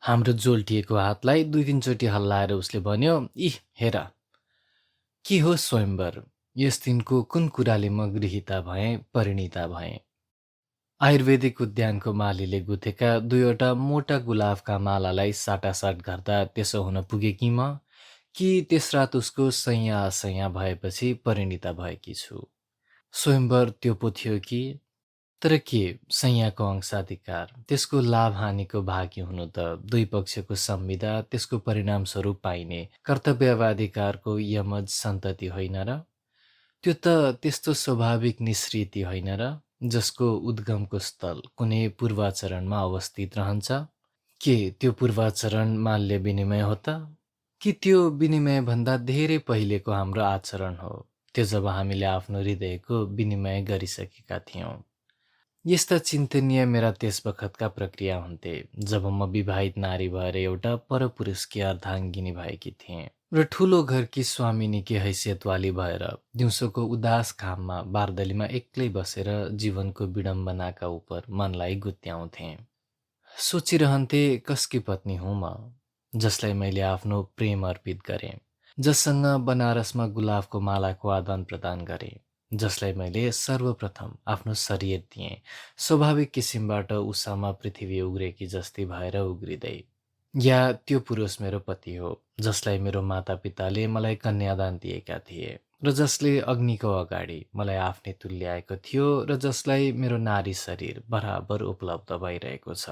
हाम्रो जोल्टिएको हातलाई 2-3 चोटि हल्लाएर उसले भन्यो, "इह हेर, के हो स्वयम्वर? यस दिनको कुन कुराले म गृहीता भएँ, परिणीता भएँ?" आयुर्वेदिक उद्यानको मालीले गुथेका 2वटा मोटा गुलाबका मालालाई साटासाट गर्दा त्यसो हुन पुगेकी म, कि त्यस रात उसको सैँया असैँया भएपछि परिणीता भएकी छु। स्वयम्वर त्यो पो थियो कि? तर के सैँयाको अंशाधिकार, त्यसको लाभ हानिको भागी हुनु त दुई पक्षको संविदा, त्यसको परिणामस्वरूप पाइने कर्तव्यवाधिकारको यमज सन्तति होइन र? त्यो त त्यस्तो स्वाभाविक निसृति होइन र, जसको उद्गमको स्थल कुनै पूर्वाचरणमा अवस्थित रहन्छ? के त्यो पूर्वाचरण माल्य विनिमय हो त? कि त्यो विनिमयभन्दा धेरै पहिलेको हाम्रो आचरण हो, त्यो जब हामीले आफ्नो हृदयको विनिमय गरिसकेका थियौँ? यस्ता चिन्तनीय मेरा त्यस बखतका प्रक्रिया हुन्थे, जब म विवाहित नारी भएर एउटा परपुरुषकी अर्धाङ्गिनी भएकी थिएँ र ठूलो घरकी स्वामिनीकी हैसियतवाली भएर दिउँसोको उदास घाममा बारदलीमा एक्लै बसेर जीवनको विडम्बनाका उपर मनलाई गुत्याउँथेँ। सोचिरहन्थे कसकी पत्नी हुँ म, जसलाई मैले आफ्नो प्रेम अर्पित गरेँ, जससँग बनारसमा गुलाबको मालाको आदान प्रदान गरेँ, जसलाई मैले सर्वप्रथम आफ्नो शरीर दिएँ, स्वाभाविक किसिमबाट उषामा पृथ्वी उग्रेकी जस्ती भएर उग्रिँदै। या त्यो पुरुष मेरो पति हो, जसलाई मेरो मातापिताले मलाई कन्यादान दिएका थिए र जसले अग्निको अगाडि मलाई आफ्नै तुल्याएको थियो र जसलाई मेरो नारी शरीर बराबर उपलब्ध भइरहेको छ।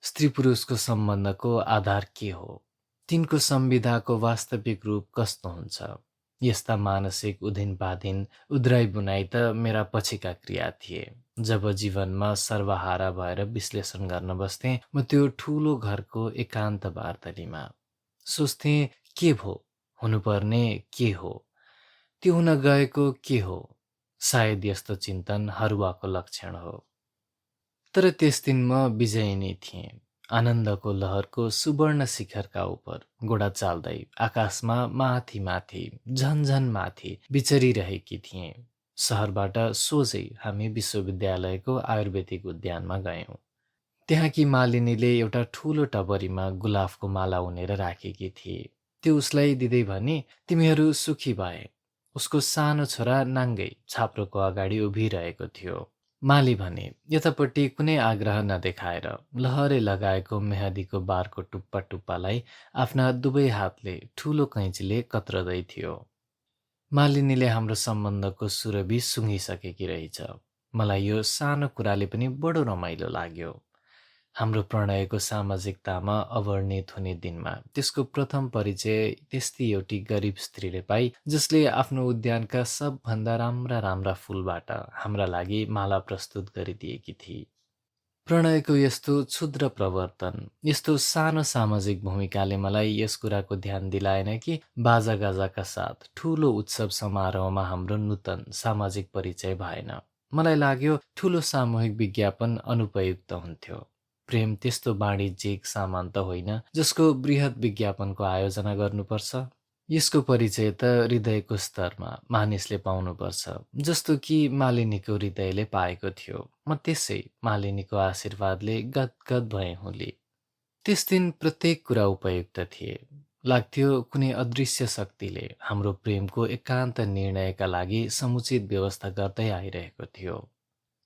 स्त्री पुरुषको सम्बन्धको आधार के हो? तिनको संविधाको वास्तविक रूप कस्तो हुन्छ? यस्ता मानसिक उधिन-पाधिन उद्राइ बुनाइ त मेरा पछिका क्रिया थिए। जब जीवनमा सर्वहारा भएर विश्लेषण गर्न बस्थेँ म त्यो ठूलो घरको एकान्त बारदलीमा, सोच्थेँ के भो? हुनुपर्ने के हो? त्यो हुन गएको के हो? सायद यस्तो चिन्तन हरुवाको लक्षण हो। तर त्यस दिन म विजयिनी थिएँ। आनन्दको लहरको सुवर्ण शिखरका उपर गोडा चाल्दै आकाशमा माथि माथि झन्झन माथि विचरिरहेकी थिएँ। शहरबाट सोझै हामी विश्वविद्यालयको आयुर्वेदिक उद्यानमा गयौँ। त्यहाँकी मालिनीले एउटा ठूलो टबरीमा गुलाबको माला उनेर राखेकी थिए। त्यो उसलाई दिँदै भनी, "तिमीहरू सुखी भए।" उसको सानो छोरा नाङ्गै छाप्रोको अगाडि उभिरहेको थियो। माली भने, यतापट्टि कुनै आग्रह नदेखाएर लहरै लगाएको मेहदीको बारको टुप्पा टुप्पालाई आफ्ना दुवै हातले ठूलो कैँचीले कत्रदै थियो। मालिनीले हाम्रो सम्बन्धको सुरभि सुँघिसकेकी रहेछ। मलाई यो सानो कुराले पनि बडो रमाइलो लाग्यो। हाम्रो प्रणयको सामाजिकतामा अवर्णित हुने दिनमा त्यसको प्रथम परिचय त्यस्ती एउटी गरिब स्त्रीले पाई, जसले आफ्नो उद्यानका सबभन्दा राम्रा राम्रा फूलबाट हाम्रा लागि माला प्रस्तुत गरिदिएकी थिई। प्रणयको यस्तो क्षुद्र प्रवर्तन, यस्तो सानो सामाजिक भूमिकाले मलाई यस कुराको ध्यान दिलाएन कि बाजागाजाका साथ ठूलो उत्सव समारोहमा हाम्रो नूतन सामाजिक परिचय भएन। मलाई लाग्यो ठूलो सामूहिक विज्ञापन अनुपयुक्त हुन्थ्यो। प्रेम त्यस्तो वाणिज्यिक सामान त होइन जसको बृहत विज्ञापनको आयोजना गर्नुपर्छ। यसको परिचय त हृदयको स्तरमा मानिसले पाउनुपर्छ, जस्तो कि मालिनीको हृदयले पाएको थियो। म त्यसै मालिनीको आशीर्वादले गदगद भएँ होली। त्यस दिन प्रत्येक कुरा उपयुक्त थिए। लाग्थ्यो कुनै अदृश्य शक्तिले हाम्रो प्रेमको एकान्त निर्णयका लागि समुचित व्यवस्था गर्दै आइरहेको थियो।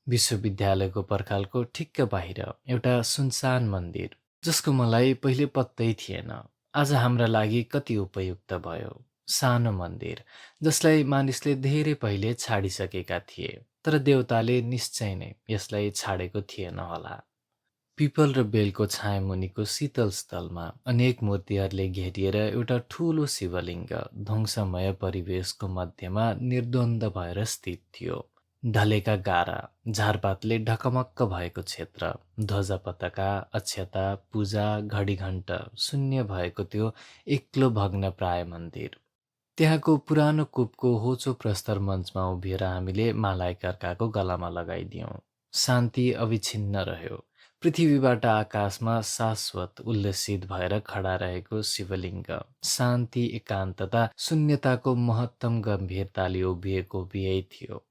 विश्वविद्यालयको पर्खालको ठिक्क बाहिर एउटा सुनसान मन्दिर, जसको मलाई पहिले पत्तै थिएन, आज हाम्रा लागि कति उपयुक्त भयो। सानो मन्दिर, जसलाई मानिसले धेरै पहिले छाडिसकेका थिए, तर देवताले निश्चय नै यसलाई छाडेको थिएन होला। पिपल र बेलको छायामुनिको शीतल स्थलमा अनेक मूर्तिहरूले घेरिएर एउटा ठूलो शिवलिङ्ग ध्वंसमय परिवेशको मध्यमा निर्द्वन्द भएर स्थित थियो। ढलेका गारा, झारपातले ढकमक्क भएको क्षेत्र, ध्वजा पताका, अक्षता, पूजा, घडीघण्ट शून्य भएको त्यो एक्लो भग्नप्राय मन्दिर। त्यहाँको पुरानो कुपको होचो प्रस्तर मञ्चमा उभिएर हामीले माला एकअर्काको गलामा लगाइदियौँ। शान्ति अविछिन्न रह्यो। पृथ्वीबाट आकाशमा शाश्वत उल्लसित भएर खडा रहेको शिवलिङ्ग शान्ति, एकान्तता, शून्यताको महत्तम गम्भीरताले उभिएको उभियै थियो।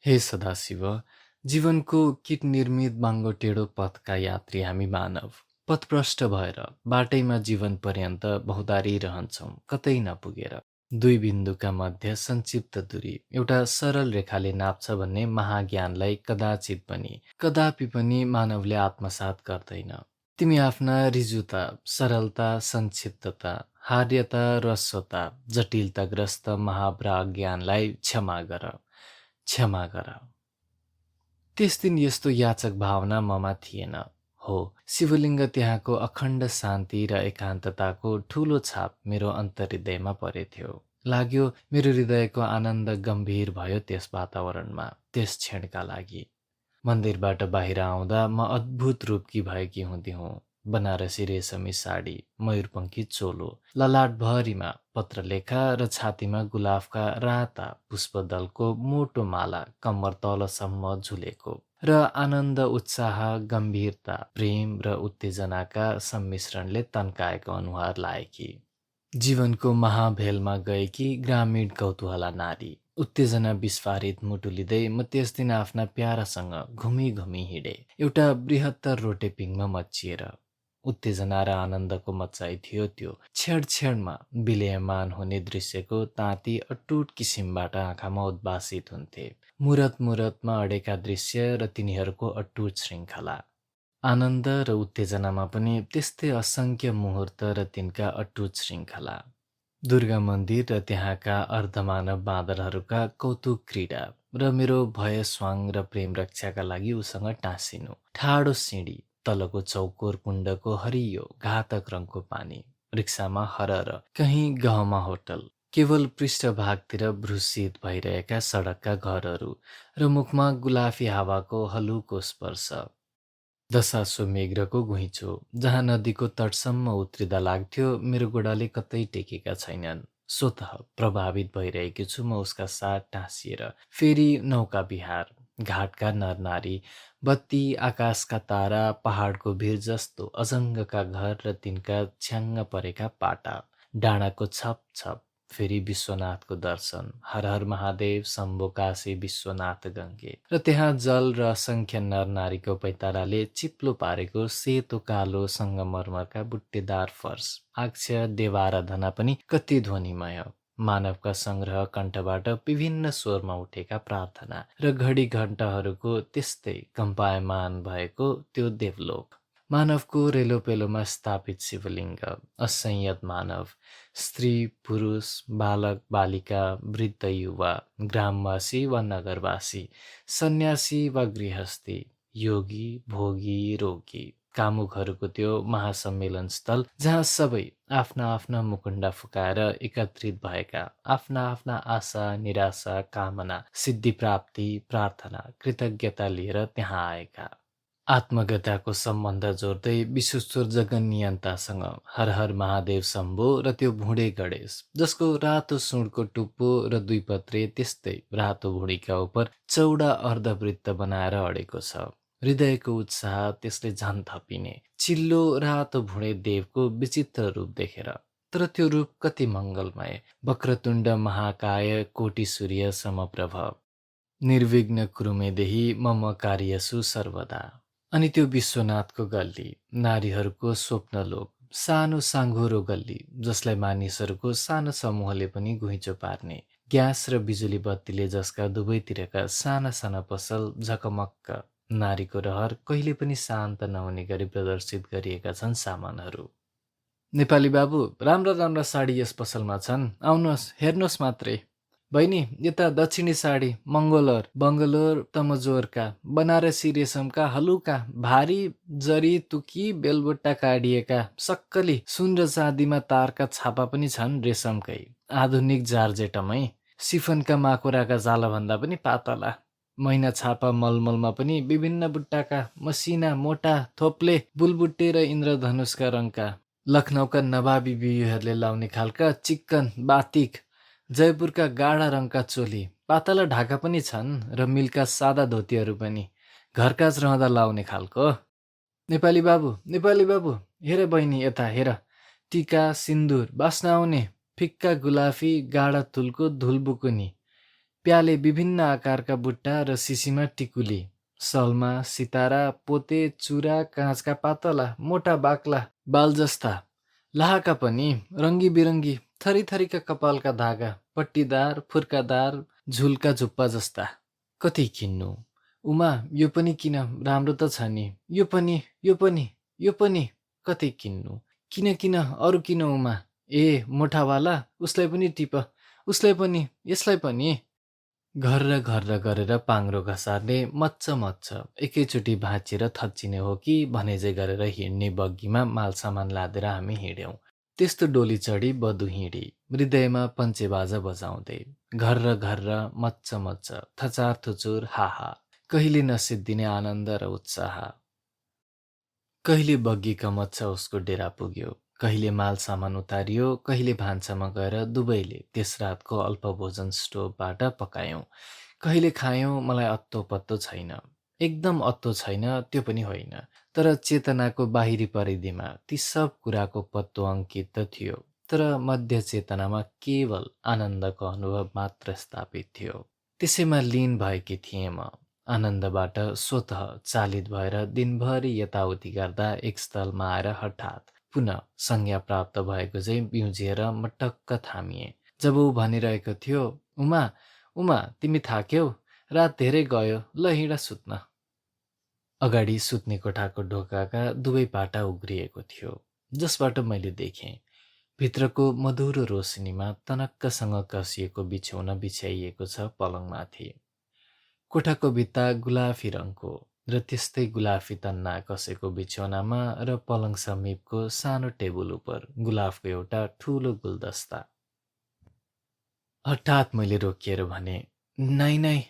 हे सदाशिव, जीवनको किट निर्मित बाङ्गो टेढो पथका यात्री हामी मानव, पथभ्रष्ट भएर बाटैमा जीवन पर्यन्त भौँतारिरहन्छौँ कतै नपुगेर। दुई बिन्दुका मध्य संक्षिप्त दूरी एउटा सरल रेखाले नाप्छ भन्ने महाज्ञानलाई कदापि पनि मानवले आत्मसात गर्दैन। तिमी आफ्ना ऋजुता, सरलता, संक्षिप्तता, हार्यता, ह्रस्वता, जटिलताग्रस्त महाप्राज्ञानलाई क्षमा गर, क्षमा गर। त्यस दिन यस्तो याचक भावना ममा थिएन। हो, शिवलिङ्ग त्यहाँको अखण्ड शान्ति र एकान्तताको ठूलो छाप मेरो अन्तर्हृदयमा परेथ्यो। लाग्यो मेरो हृदयको आनन्द गम्भीर भयो त्यस वातावरणमा, त्यस क्षणका लागि। मन्दिरबाट बाहिर आउँदा म अद्भुत रूपकी भएकी हुँदी हुँ। बनारसी रेशमी साडी, मयूरपङ्खी चोलो, ललाटभरिमा पत्रलेखा र छातीमा गुलाफका राता पुष्पदलको मोटो माला कम्मर तलसम्म झुलेको र आनन्द, उत्साह, गम्भीरता, प्रेम र उत्तेजनाका सम्मिश्रणले तन्काएको अनुहार लाएकी। जीवनको महाभेलमा गएकी ग्रामीण कौतूहला नारी। उत्तेजना विस्फारित मुटु लिँदै म त्यस दिन आफ्ना प्यारासँग घुमी हिँडे, एउटा बृहत्तर रोटेपिङमा मच्चिएर। उत्तेजना र आनन्दको मच्चाइ थियो त्यो। क्षण विलयमान हुने दृश्यको ताती अटुट किसिमबाट आँखामा उद्भासित हुन्थे। मुरतमा अडेका दृश्य र तिनीहरूको अटुट श्रृङ्खला। आनन्द र उत्तेजनामा पनि त्यस्तै असङ्ख्य मुहुर्त र तिनका अटुट श्रृङ्खला। दुर्गा मन्दिर र त्यहाँका अर्धमानव बाँदरहरूका कौतुक क्रीडा र मेरो भय स्वाङ र प्रेम रक्षाका लागि उसँग टाँसिनु। ठाडो सिँढी, तलको चौकोर कुण्डको हरियो घातक रङको पानी, रिक्सामा हरर, कहीँ गहमा होटल, केवल पृष्ठभागतिर भ्रुसित भइरहेका सडकका घरहरू र मुखमा गुलाफी हावाको हलुको स्पर्श। दशाश्वमेघको घुइँचो, जहाँ नदीको तटसम्म उत्रिँदा लाग्थ्यो मेरो गोडाले कतै टेकेका छैनन्। स्वतः प्रभावित भइरहेकी छु म उसका साथ टाँसिएर। फेरि नौका विहार, घाटका नरनारी, बत्ती, आकाशका तारा, पहाडको भिर जस्तो अजङ्गका घर र तिनका छ्याङ्ग परेका पाटा, डाँडाको छप, फेरि विश्वनाथको दर्शन, हर हर महादेव, शम्भो काशी विश्वनाथ गङ्गे, र त्यहाँ जल र असङ्ख्य नरनारीको पैताराले चिप्लो पारेको सेतो कालो सङ्गमरमरका बुट्टेदार फर्स, आक्ष देवाराधना पनि कति ध्वनिमय। मानवका सङ्ग्रह कण्ठबाट विभिन्न स्वरमा उठेका प्रार्थना र घडी घण्टाहरूको त्यस्तै कम्पायमान भएको त्यो देवलोक। मानवको रेलोपेलोमा स्थापित शिवलिङ्ग, असंयत मानव, स्त्री, पुरुष, बालक, बालिका, वृद्ध, युवा, ग्रामवासी वा नगरवासी, सन्यासी वा गृहस्थी, योगी, भोगी, रोगी, कामुकहरूको त्यो महासम्मेलन स्थल जहाँ सबै आफ्ना मुकुण्डा फुकाएर एकत्रित भएका, आफ्ना आशा, निराशा, कामना, सिद्धि प्राप्ति, प्रार्थना, कृतज्ञता लिएर त्यहाँ आएका। आत्मगताको सम्बन्ध जोड्दै विश्वेश्वर जगन्नियन्तासँग हर हर महादेव शम्भो र त्यो भुँडे गणेश, जसको रातो सुँडको टुप्पो र दुई पत्रे त्यस्तै रातो भुँडीका उपर चौडा अर्धवृत्त बनाएर अडेको छ। हृदयको उत्साह त्यसले झन् थपिने। चिल्लो रातो भुँडे देवको विचित्र रूप देखेर, तर त्यो रूप कति मङ्गलमय, वक्रतुण्ड महाकाय, कोटि सूर्य समप्रभ, निर्विघ्न कुरुमेदेही मम कार्यसु सर्वदा। अनि त्यो विश्वनाथको गल्ली, नारीहरूको स्वप्नलोक, सानो साङ्घोरो गल्ली, जसलाई मानिसहरूको सानो समूहले पनि घुइँचो पार्ने, ग्यास र बिजुली बत्तीले जसका दुवैतिरका साना पसल झकमक्क, नारीको रहर कहिले पनि शान्त नहुने गरी प्रदर्शित गरिएका छन् सामानहरू। नेपाली बाबु, राम्रा साडी यस पसलमा छन्, आउनुहोस् हेर्नुहोस् मात्रै। बहिनी, यता दक्षिणी साडी, बङ्गलोर तमजोरका, बनारसी रेशमका हलुका, भारी जरी तुकी बेलबुट्टा काडिएका, सक्कली सुन र चाँदीमा तारका छापा पनि छन् रेशमकै, आधुनिक जार्जेटमै, सिफनका माकुराका जालभन्दा पनि पातला, मैना छापा मलमलमा पनि विभिन्न बुट्टाका, मसिना, मोटा, थोप्ले, बुलबुट्टे र इन्द्रधनुषका रङका, लखनऊका नवाबी बियुहरूले लाउने खालका चिक्कन बातिक, जयपुरका गाढा रङका चोली, पातला ढाका पनि छन् र मिलका सादा धोतीहरू पनि, घरकाज रहँदा लाउने खालको। नेपाली बाबु, हेर बहिनी यता हेर, टिका, सिन्दुर, बास्ना आउने, फिक्का गुलाफी गाढा तुलको धुलबुकुनी, प्याले विभिन्न आकारका बुट्टा र सिसीमा टिकुली, सलमा, सितारा, पोते, चुरा, काँचका पातला, मोटा बाक्ला, बाल जस्ता, लाहाका पनि रङ्गी बिरङ्गी, थरीथरीका कपालका धागा, पट्टीदार, फुर्कादार, झुल्का झुप्पा जस्ता। कति किन्नु? उमा, यो पनि किन, राम्रो त छ नि। यो पनि, यो पनि, यो पनि, कति किन्नु? किन किन, अरू किन उमा। ए मोठावाला, उसलाई पनि टिप, उसलाई पनि, यसलाई पनि। घर र गरेर पाङ्रो घसार्ने मच्छ मच्छ एकैचोटि भाँचिएर थच्चिने हो कि भनेझै गरेर हिँड्ने बग्गीमा मालसामान लादेर हामी हिँड्यौँ। त्यस्तो डोली चढी बधु हिँडी, हृदयमा पञ्चेबाजा बजाउँदै। घर र मच्छ मच्छ, थचार थुचुर हाहा, कहिले नसिद्धिने आनन्द र उत्साह। कहिले बग्गी कमच्छ उसको डेरा पुग्यो, कहिले माल सामान उतारियो, कहिले भान्सामा गएर दुवैले त्यस रातको अल्पभोजन स्टोभबाट पकायौँ। कहिले खायौँ, मलाई अत्तो पत्तो छैन। एकदम अत्तो छैन त्यो पनि होइन, तर चेतनाको बाहिरी परिधिमा ती सब कुराको पत्तो अङ्कित त थियो, तर मध्य चेतनामा केवल आनन्दको अनुभव मात्र स्थापित थियो। त्यसैमा लीन भएकी थिएँ म। आनन्दबाट स्वतः चालित भएर दिनभरि यताउति गर्दा एक स्थलमा आएर हठात पुनः संज्ञा प्राप्त भएको चाहिँ बिउजिएर म टक्क थामिएँ। जब ऊ भनिरहेको थियो, उमा उमा तिमी थाक्यौ, रात धेरै गयो, ल हिँड सुत्न। अगाडि सुत्ने कोठाको ढोकाका दुवै पाटा उग्रिएको थियो, जसबाट मैले देखेँ भित्रको मधुरो रोशनीमा तनक्कसँग कसिएको बिछौना बिछ्याइएको छ पलङमाथि। कोठाको भित्ता गुलाफी रङको र त्यस्तै गुलाफी तन्ना कसेको बिछौनामा र पलङ समीपको सानो टेबुल उपर गुलाफको एउटा ठुलो गुलदस्ता। हठात मैले रोकिएर भने, नाइ नाइ,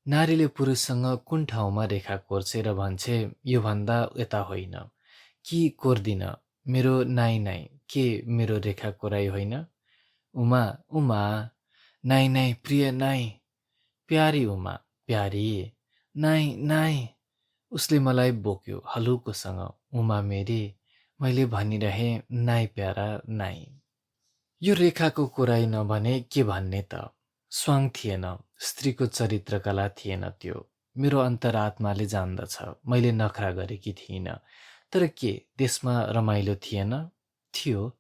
नारीले पुरुषसँग कुन ठाउँमा रेखा कोर्छे र भन्छे योभन्दा यता होइन कि कोर्दिन, मेरो नाइ नाइ, के मेरो रेखा कोराइ होइन? उमा उमा, नाइ नाइ प्रिय नाइ, प्यारी उमा प्यारी, नाइ नाइ। उसले मलाई बोक्यो हलुकोसँग, उमा मेरी, मैले भनिरहेँ नाइ प्यारा नाइ। यो रेखाको कोराइ नभने के भन्ने त? स्वाङ थिएन, स्त्रीको चरित्रकला थिएन त्यो। मेरो अन्तरात्माले जान्दछ, मैले नखरा गरेकी थिइनँ। तर के त्यसमा रमाइलो थिएन? थियो,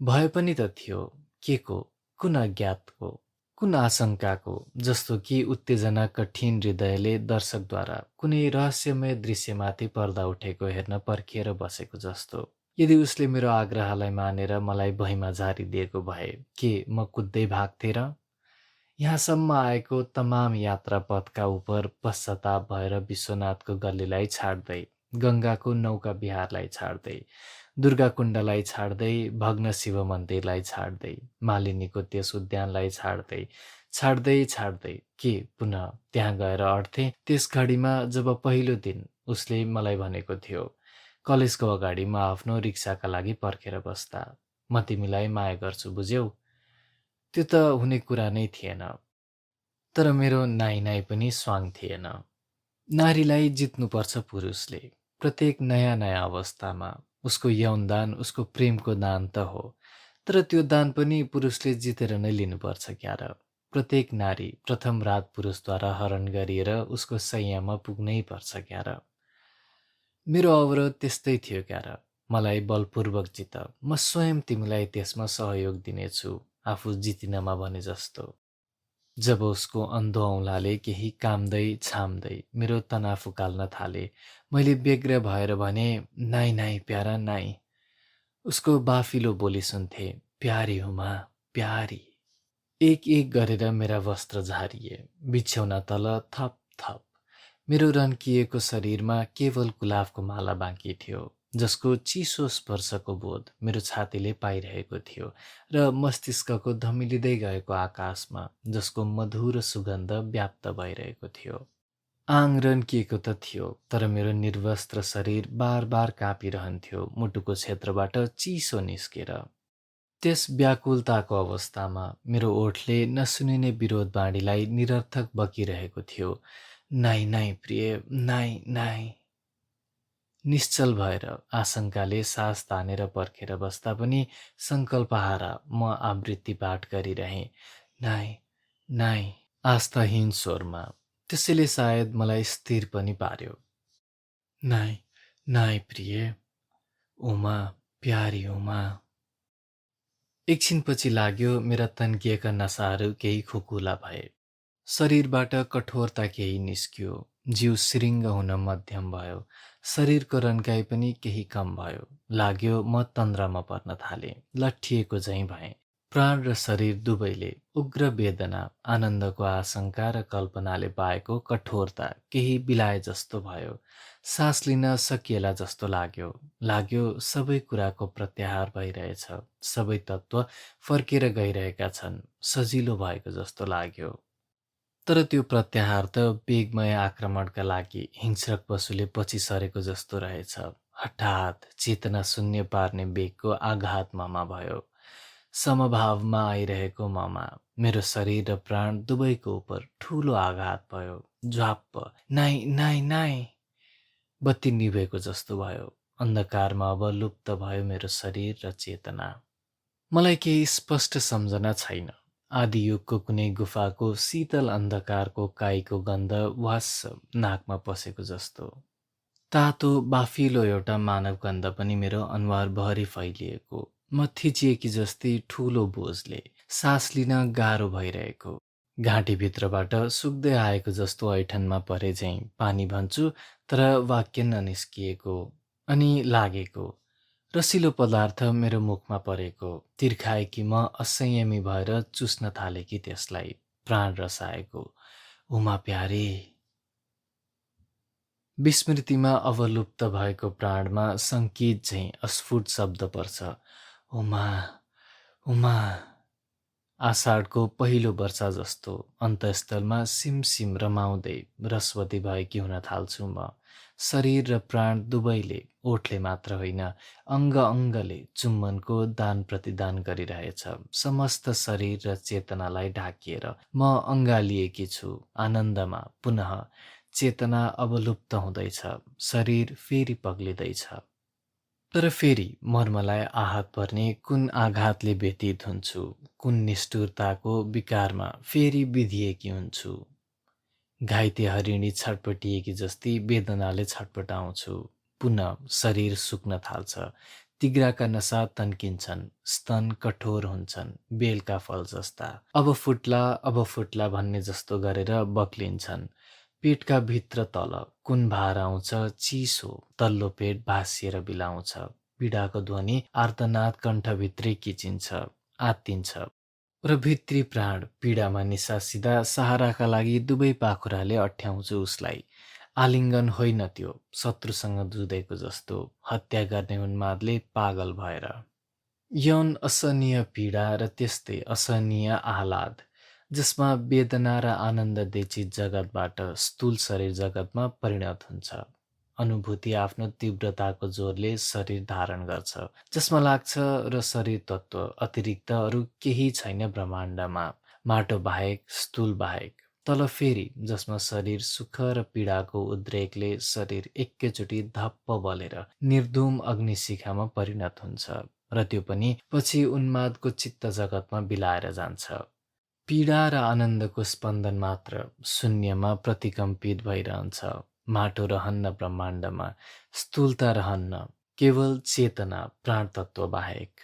भए पनि त थियो। के को? कुन अज्ञातको? कुन आशंकाको? जस्तो कि उत्तेजना कठिन हृदयले दर्शकद्वारा कुनै रहस्यमय दृश्यमाथि पर्दा उठेको हेर्न पर्खिएर बसेको जस्तो। यदि उसले मेरो आग्रहलाई मानेर मलाई भुइँमा झारिदिएको भए के म कुद्दै भाग्थे र? यहाँसम्म आएको तमाम यात्रा पथका उपर पश्चाताप भएर विश्वनाथको गल्लीलाई छाड्दै, गङ्गाको नौका विहारलाई छाड्दै, दुर्गाकुण्डलाई छाड्दै, भग्न शिव मन्दिरलाई छाड्दै, मालिनीको त्यस उद्यानलाई छाड्दै छाड्दै छाड्दै के पुनः त्यहाँ गएर अड्थे? त्यस घडीमा जब पहिलो दिन उसले मलाई भनेको थियो, कलेजको अगाडि म आफ्नो रिक्साका लागि पर्खेर बस्दा, म तिमीलाई माया गर्छु बुझ्यौ? त्यो त हुने कुरा नै थिएन। तर मेरो नाइ नाइ पनि स्वाङ थिएन। नारीलाई जित्नुपर्छ पुरुषले, प्रत्येक नयाँ नयाँ अवस्थामा। उसको यौनदान उसको प्रेमको दान त हो, तर त्यो दान पनि पुरुषले जितेर नै लिनुपर्छ क्यार। प्रत्येक नारी प्रथम रात पुरुषद्वारा हरण गरिएर उसको सैयामा पुग्नै पर्छ क्यार। मेरो अवरोध त्यस्तै थियो क्यार। मलाई बलपूर्वक जित, म स्वयं तिमीलाई त्यसमा सहयोग दिनेछु, आफू जितिनमा भने जस्तो। जब उसको अन्धो औँलाले केही काम्दै छाम्दै मेरो तना फुकाल्न थाले, मैले व्यग्र भएर भने, नाइ नाइ प्यारा नाइ। उसको बाफिलो बोली सुन्थे, प्यारी हुमा प्यारी। एक एक गरेर मेरा वस्त्र झारिए, बिछ्यौना तल थप थप। मेरो रन्किएको शरीरमा केवल गुलाफको माला बाँकी थियो, जसको चिसो स्पर्शको बोध मेरो छातीले पाइरहेको थियो र मस्तिष्कको धमिलिँदै गएको आकाशमा जसको मधुर सुगन्ध व्याप्त भइरहेको थियो। आङ रन्किएको त थियो, तर मेरो निर्वस्त्र शरीर बार बार काँपिरहन्थ्यो मुटुको क्षेत्रबाट चिसो निस्केर। त्यस व्याकुलताको अवस्थामा मेरो ओठले नसुनिने विरोध बाणीलाई निरर्थक बकिरहेको थियो, नाइ नाइ प्रिय, नाइ नाइ। निश्चल भएर आशंकाले सास तानेर पर्खेर बस्दा पनि सङ्कल्पहारा म आवृत्ति पाठ गरिरहेँ, नाइ नाइ, आस्थाहीन स्वरमा। त्यसैले सायद मलाई स्थिर पनि पार्यो। नाइ, नाइ प्रिय, उमा, प्यारी उमा। एकछिनपछि लाग्यो मेरा तन्किएका नसाहरू केही खुकुला भए। शरीरबाट कठोरता केही निस्कियो। जिउ सिरिङ्ग हुन मध्यम भयो। शरीरको रन्काइ पनि केही कम भयो। लाग्यो म तन्द्रामा पर्न थालेँ। लट्ठिएको झैँ भएँ। प्राण र शरीर दुवैले उग्र वेदना, आनन्दको आशंका र कल्पनाले पाएको कठोरता केही बिलाए जस्तो भयो। सास लिन सकिएला जस्तो लाग्यो सबै कुराको प्रत्याहार भइरहेछ। सबै तत्त्व फर्केर गइरहेका छन्। सजिलो भएको जस्तो लाग्यो। तर त्यो प्रत्याहार त वेगमय आक्रमणका लागि हिंस्रक पशुले पछि सरेको जस्तो रहेछ। हठात चेतना शून्य पार्ने वेगको आघात ममा भयो। समभावमा आइरहेको ममा मेरो शरीर र प्राण दुवैको उप ठूलो आघात भयो। झ्वाप्प, नाइ नाइ नाइ। बत्ती निभेको जस्तो भयो। अन्धकारमा अब लुप्त भयो मेरो शरीर र चेतना। मलाई केही स्पष्ट सम्झना छैन। आदियुगको कुनै गुफाको शीतल अन्धकारको काईको गन्ध वास्स नाकमा पसेको जस्तो। तातो बाफिलो एउटा मानव गन्ध पनि मेरो अनुहारभरि फैलिएको। म थिचिएकी जस्तै ठूलो बोझले सास लिन गाह्रो भइरहेको। घाँटीभित्रबाट सुक्दै आएको जस्तो ऐठनमा परे झैँ पानी भन्छु तर वाक्य ननिस्किएको। अनि लागेको रसिलो पदार्थ मेरो मुखमा परेको तिर्खाएकी म असंयमी भएर चुस्न थालेकी त्यसलाई। प्राण रसाएको। उमा प्यारी। विस्मृतिमा अवलुप्त भएको प्राणमा सङ्केत झैँ अस्फुट शब्द पर्छ। उमा, उमा। आषाढको पहिलो वर्षा जस्तो अन्तस्थलमा सिमसिम रमाउँदै रसवती भएकी हुन थाल्छु म। शरीर र प्राण दुवैले ओठले मात्र होइन अङ्ग अङ्गले चुम्बनको दान प्रतिदान गरिरहेछ। समस्त शरीर र चेतनालाई ढाकिएर म अङ्गालिएकी छु आनन्दमा। पुनः चेतना अवलुप्त हुँदैछ। शरीर फेरि पग्लिँदैछ। तर फेरि मर्मलाई आहत पर्ने कुन आघातले व्यतीत हुन्छु, कुन निष्ठुरताको विकारमा फेरि बिधिएकी हुन्छु। घाइते हरिणी छटपटिएकी जस्ती वेदनाले छटपटाउँछु। पुनः शरीर सुक्न थाल्छ। तिग्राका नसा तन्किन्छन्। स्तन कठोर हुन्छन्। बेलका फल जस्ता। अब फुट्ला भन्ने जस्तो गरेर बक्लिन्छन्। पेटका भित्र तल कुन भार आउँछ चिसो तल्लो पेट भाँसिएर बिलाउँछ। पीडाको ध्वनि आर्तनाद कण्ठभित्रै किचिन्छ, आत्तिन्छ। र भित्री प्राण पीडामा निसासिँदा सहाराका लागि दुवै पाखुराले अठ्याउँछु उसलाई। आलिङ्गन होइन त्यो शत्रुसँग जुधेको जस्तो हत्या गर्ने उन्मादले पागल भएर। यौन असहनीय पीडा र त्यस्तै असहनीय आह्लाद जसमा वेदना र आनन्द देखित जगतबाट स्थूल शरीर जगतमा परिणत हुन्छ। अनुभूति आफ्नो तीव्रताको जोरले शरीर धारण गर्छ। जसमा लाग्छ र शरीर तत्त्व अतिरिक्त अरू केही छैन ब्रह्माण्डमा। माटो बाहेक, स्थूल बाहेक। तल फेरि जसमा शरीर सुख र पीडाको उद्रेकले शरीर एकैचोटि धप्प बलेर निर्धूम अग्निशिखामा परिणत हुन्छ र त्यो पनि पछि उन्मादको चित्त जगतमा बिलाएर जान्छ। पीडा र आनन्दको स्पन्दन मात्र शून्यमा प्रतिकम्पित भइरहन्छ। माटो रहन्न ब्रह्माण्डमा, स्थूलता रहन्न, केवल चेतना प्राणतत्त्व बाहेक।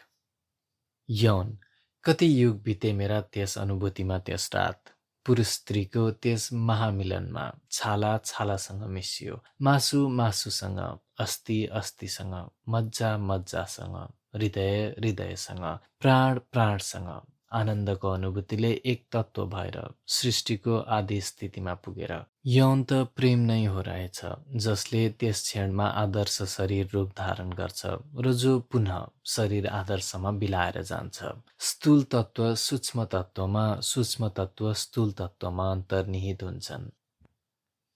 यौन कति युग बिते मेरा त्यस अनुभूतिमा त्यस रात। पुरुष स्त्रीको त्यस महामिलनमा छाला छालासँग मिसियो। मासु मासुसँग, अस्ति अस्थिसँग, मज्जा मज्जासँग, हृदय हृदयसँग, प्राण प्राणसँग। आनन्दको अनुभूतिले एक तत्त्व भएर सृष्टिको आदि स्थितिमा पुगेर। यौन त प्रेम नै हो रहेछ जसले त्यस क्षणमा आदर्श शरीर रूप धारण गर्छ र जो पुनः शरीर आदर्शमा बिलाएर जान्छ। स्थूल तत्त्व सूक्ष्म तत्त्वमा, सूक्ष्म तत्त्व स्थूल तत्त्वमा अन्तर्निहित हुन्छन्।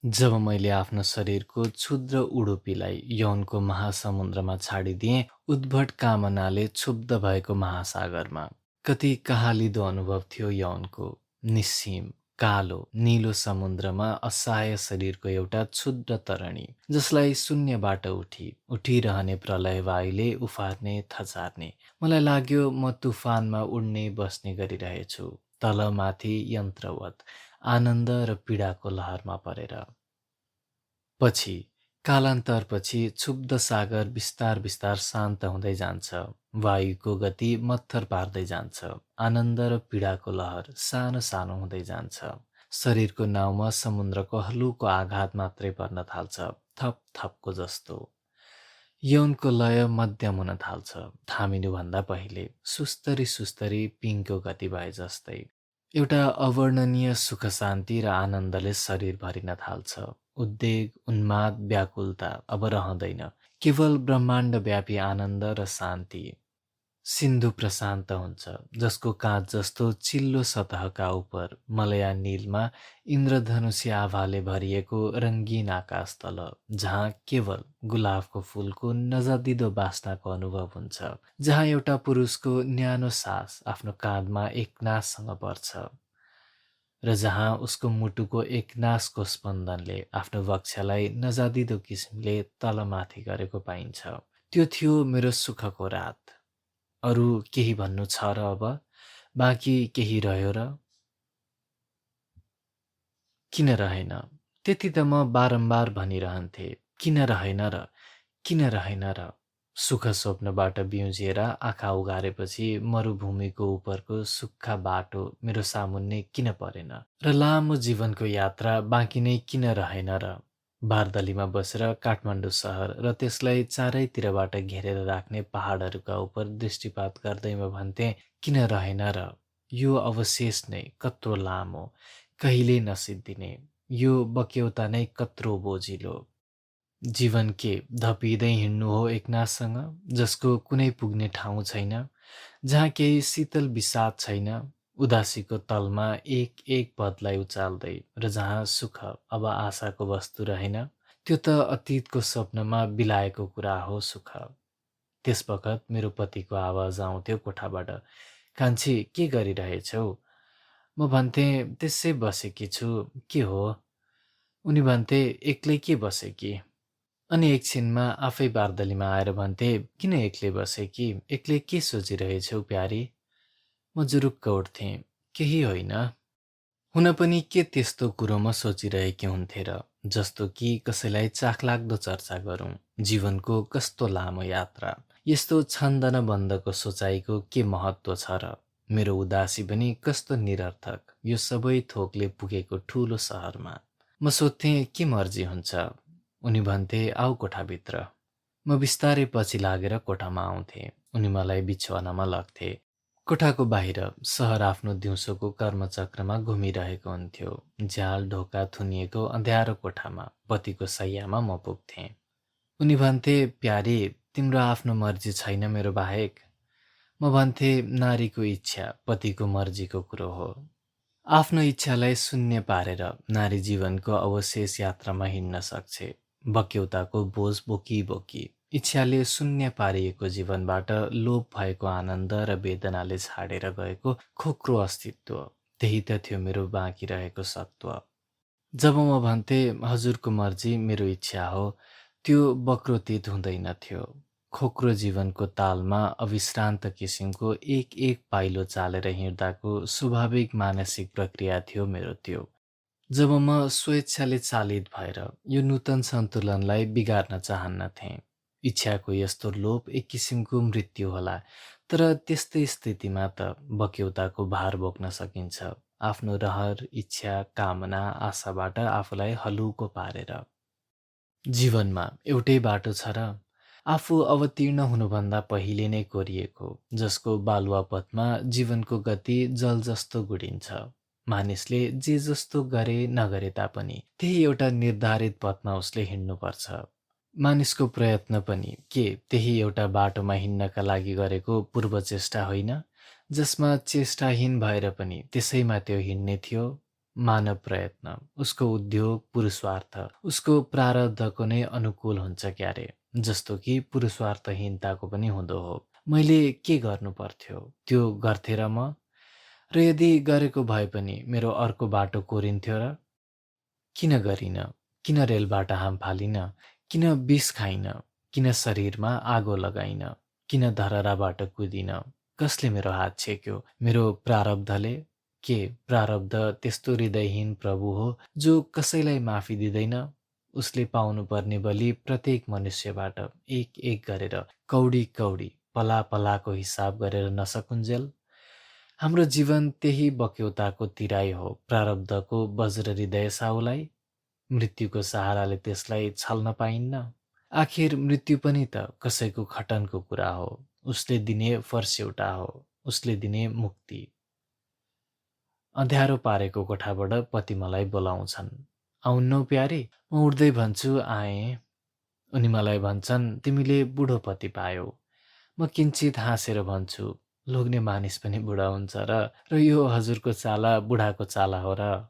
जब मैले आफ्नो शरीरको क्षुद्र उडुपीलाई यौनको महासमुद्रमा छाडिदिएँ, उद्भट कामनाले क्षुब्ध भएको महासागरमा। कति कहालिदो अनुभव थियो यौनको। निस्सीम कालो नीलो समुद्रमा असहाय शरीरको एउटा क्षुद्र तरणी जसलाई शून्यबाट उठिरहने प्रलय वायुले उफार्ने थचार्ने। मलाई लाग्यो म तुफानमा उड्ने बस्ने गरिरहेछु। तल माथि यन्त्रवत आनन्द र पीडाको लहरमा परेर। पछि कालान्तरपछि क्षुब्ध सागर बिस्तार बिस्तार शान्त हुँदै जान्छ। वायुको गति मत्थर पार्दै जान्छ। आनन्द र पीडाको लहर सानो सानो हुँदै जान्छ। शरीरको नाउँमा समुद्रको हलुको आघात मात्रै पर्न थाल्छ, थप थपको जस्तो। यौनको लय मध्यम हुन थाल्छ, थामिनुभन्दा पहिले सुस्तरी सुस्तरी पिङको गति भए जस्तै। एउटा अवर्णनीय सुख शान्ति र आनन्दले शरीर भरिन थाल्छ। उद्वेग, उन्माद, व्याकुलता अब रहँदैन, केवल ब्रह्माण्डव्यापी आनन्द र शान्ति। सिन्धु प्रशान्त हुन्छ, जसको काँच जस्तो चिल्लो सतहका उपर मलया नीलमा इन्द्रधनुषी आभाले भरिएको रङ्गीन आकाश तल, जहाँ केवल गुलाबको फूलको नजदिदो बास्नाको अनुभव हुन्छ, जहाँ एउटा पुरुषको न्यानो सास आफ्नो काँधमा एकनाससँग पर्छ र जहाँ उसको मुटुको एकनासको स्पन्दनले आफ्नो वक्षलाई नजादिदो किसिमले तलमाथि गरेको पाइन्छ। त्यो थियो मेरो सुखको रात। अरू केही भन्नु छ र अब? बाँकी केही रह्यो र? किन रहेन? त्यति त म बारम्बार भनिरहन्थे, किन रहेन र? किन रहेन र? सुख स्वप्नबाट बिउजिएर आँखा उघारेपछि मरुभूमिको उपरको सुक्खा बाटो मेरो सामुन्ने किन परेन? र लामो जीवनको यात्रा बाँकी नै किन रहेन र? बारदलीमा बसेर काठमाडौँ सहर र त्यसलाई चारैतिरबाट घेरेर राख्ने पहाडहरूका उपर दृष्टिपात गर्दै म भन्थे, किन रहेन र? यो अवशेष नै कत्रो लामो, कहिल्यै नसिद्धिने, यो बक्यौता नै कत्रो बोझिलो। जीवन के धपिँदै हिँड्नु हो एकनाससँग, जसको कुनै पुग्ने ठाउँ छैन, जहाँ केही शीतल विषाद छैन, उदासीको तलमा एक एक पदलाई उचाल्दै, र जहाँ सुख अब आशाको वस्तु रहेन। त्यो त अतीतको स्वप्नमा बिलाएको कुरा हो सुख। त्यसबखत मेरो पतिको आवाज आउँथ्यो कोठाबाट, कान्छी के गरिरहेछौ? म भन्थे, त्यसै बसेकी छु, के हो? उनी भन्थे, एक्लै के बसेकी? अनि एकछिनमा आफै बारदलीमा आएर भन्थे, किन एक्लै बसेकी? एक्लै के सोचिरहेछौ प्यारी? म जुरुक्क उठ्थेँ, केही होइन। हुन पनि के त्यस्तो कुरोमा सोचिरहेकी हुन्थे र, जस्तो कि कसैलाई चाखलाग्दो चर्चा गरौँ। जीवनको कस्तो लामो यात्रा, यस्तो छन्दन बन्दको सोचाइको के महत्त्व छ र? मेरो उदासी पनि कस्तो निरर्थक, यो सबै थोकले पुगेको ठुलो सहरमा। म सोध्थेँ, के मर्जी हुन्छ? उनी भन्थे, आऊ कोठाभित्र। म बिस्तारै पछि लागेर कोठामा आउँथे। उनी मलाई बिछवानामा लग्थे। कोठाको बाहिर सहर आफ्नो दिउँसोको कर्मचक्रमा घुमिरहेको हुन्थ्यो। झ्याल ढोका थुनिएको अँध्यारो कोठामा पतिको शैय्यामा म पुग्थेँ। उनी भन्थे, प्यारी, तिम्रो आफ्नो मर्जी छैन मेरो बाहेक? म भन्थे, नारीको इच्छा पतिको मर्जीको कुरो हो। आफ्नो इच्छालाई शून्य पारेर नारी जीवनको अवशेष यात्रामा हिँड्न सक्छे, बक्यौताको बोझ बोकी बोकी। इच्छाले शून्य पारिएको जीवनबाट लोप भएको आनन्द र वेदनाले छाडेर गएको खोक्रो अस्तित्व, त्यही त थियो मेरो बाँकी रहेको सत्व। जब म भन्थे, हजुरको मर्जी मेरो इच्छा हो, त्यो वक्रोतीत हुँदैनथ्यो। खोक्रो जीवनको तालमा अविश्रान्त किसिमको एक एक पाइलो चालेर हिँड्दाको स्वाभाविक मानसिक प्रक्रिया थियो मेरो त्यो। जब म स्वेच्छाले चालित भएर यो नूतन सन्तुलनलाई बिगार्न चाहन्नथेँ। इच्छाको यस्तो लोप एक किसिमको मृत्यु होला, तर त्यस्तै स्थितिमा त बक्यौताको भार बोक्न सकिन्छ, आफ्नो रहर, इच्छा, कामना, आशाबाट आफूलाई हलुको पारेर। जीवनमा एउटै बाटो छ र, आफू अवतीर्ण हुनुभन्दा पहिले नै कोरिएको, जसको बालुवा पथमा जीवनको गति जल जस्तो गुडिन्छ। मानिसले जे जस्तो गरे नगरे तापनि त्यही एउटा निर्धारित पथमा उसले हिँड्नुपर्छ। मानिसको प्रयत्न पनि के त्यही एउटा बाटोमा हिँड्नका लागि गरेको पूर्व चेष्टा होइन, जसमा चेष्टाहीन भएर पनि त्यसैमा त्यो हिँड्ने थियो। मानव प्रयत्न, उसको उद्योग, पुरुषार्थ उसको प्रारब्धको नै अनुकूल हुन्छ क्यारे, जस्तो कि पुरुषार्थहीनताको पनि हुँदो हो। मैले के गर्नु पर्थ्यो? त्यो गर्थे र म? र यदि गरेको भए पनि मेरो अर्को बाटो कोरिन्थ्यो र? किन गरिन? किन रेलबाट हाम फालिन? किन विष खाइन? किन शरीरमा आगो लगाइन? किन धरहराबाट कुदिन? कसले मेरो हात छेक्यो? मेरो प्रारब्धले? के प्रारब्ध त्यस्तो हृदयहीन प्रभु हो जो कसैलाई माफी दिँदैन? उसले पाउनुपर्ने बलि प्रत्येक मनुष्यबाट एक एक गरेर कौडी कौडी पला पलाको हिसाब गरेर नसकुन्जेल? हाम्रो जीवन त्यही बक्यौताको तिराई हो, प्रारब्धको वज्र हृदय साउलाई। मृत्युको सहाराले त्यसलाई छल्न पाइन्न। आखिर मृत्यु पनि त कसैको खटनको कुरा हो। उसले दिने फर्स्यौटा हो, उसले दिने मुक्ति। अँध्यारो पारेको कोठाबाट पति मलाई बोलाउँछन्। आउन्नौ प्यारी? म उठ्दै भन्छु आएँ। उनी मलाई भन्छन् तिमीले बुढो पति पायौ। म किञ्चित हाँसेर भन्छु लोग्ने मानिस पनि बुढा हुन्छ र यो हजुरको चाला बुढाको चाला हो र।